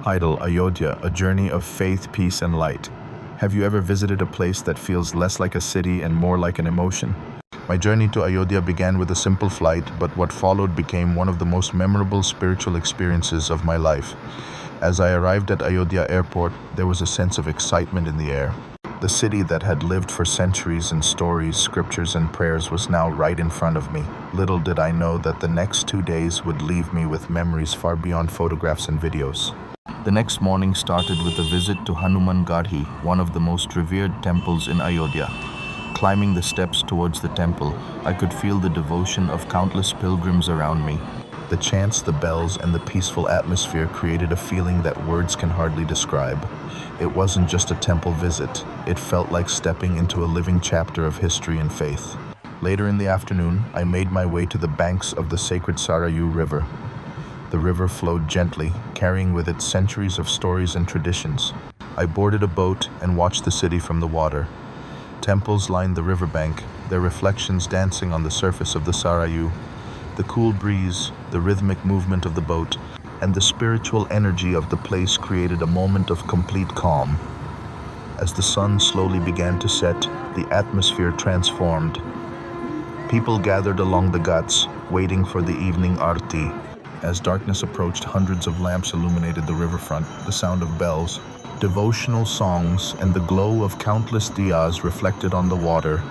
Title: Ayodhya, a journey of faith, peace, and light. Have you ever visited a place that feels less like a city and more like an emotion? My journey to Ayodhya began with a simple flight, but what followed became one of the most memorable spiritual experiences of my life. As I arrived at Ayodhya airport, there was a sense of excitement in the air. The city that had lived for centuries in stories, scriptures, and prayers was now right in front of me. Little did I know that the next 2 days would leave me with memories far beyond photographs and videos. The next morning started with a visit to Hanuman Garhi, one of the most revered temples in Ayodhya. Climbing the steps towards the temple, I could feel the devotion of countless pilgrims around me. The chants, the bells, and the peaceful atmosphere created a feeling that words can hardly describe. It wasn't just a temple visit, it felt like stepping into a living chapter of history and faith. Later in the afternoon, I made my way to the banks of the sacred Sarayu River. The river flowed gently, carrying with it centuries of stories and traditions. I boarded a boat and watched the city from the water. Temples lined the riverbank, their reflections dancing on the surface of the Sarayu. The cool breeze, the rhythmic movement of the boat, and the spiritual energy of the place created a moment of complete calm. As the sun slowly began to set, the atmosphere transformed. People gathered along the ghats, waiting for the evening arti. As darkness approached, hundreds of lamps illuminated the riverfront, the sound of bells, devotional songs, and the glow of countless diyas reflected on the water.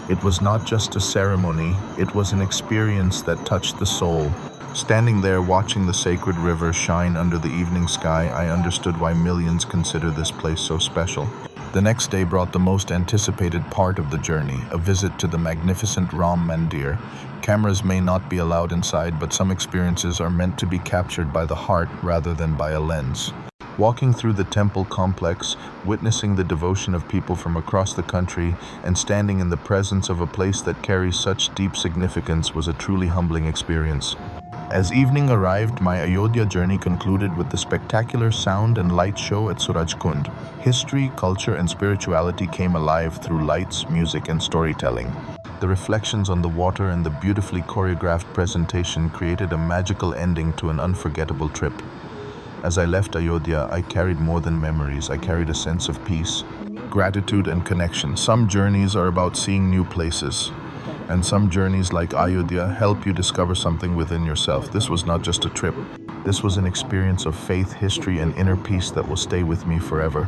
It was not just a ceremony, it was an experience that touched the soul. Standing there watching the sacred river shine under the evening sky, I understood why millions consider this place so special. The next day brought the most anticipated part of the journey, a visit to the magnificent Ram Mandir. Cameras may not be allowed inside, but some experiences are meant to be captured by the heart rather than by a lens. Walking through the temple complex, witnessing the devotion of people from across the country, and standing in the presence of a place that carries such deep significance was a truly humbling experience. As evening arrived, my Ayodhya journey concluded with the spectacular sound and light show at Surajkund. History, culture, and spirituality came alive through lights, music, and storytelling. The reflections on the water and the beautifully choreographed presentation created a magical ending to an unforgettable trip. As I left Ayodhya, I carried more than memories. I carried a sense of peace, gratitude, and connection. Some journeys are about seeing new places, and some journeys, like Ayodhya, help you discover something within yourself. This was not just a trip. This was an experience of faith, history, and inner peace that will stay with me forever.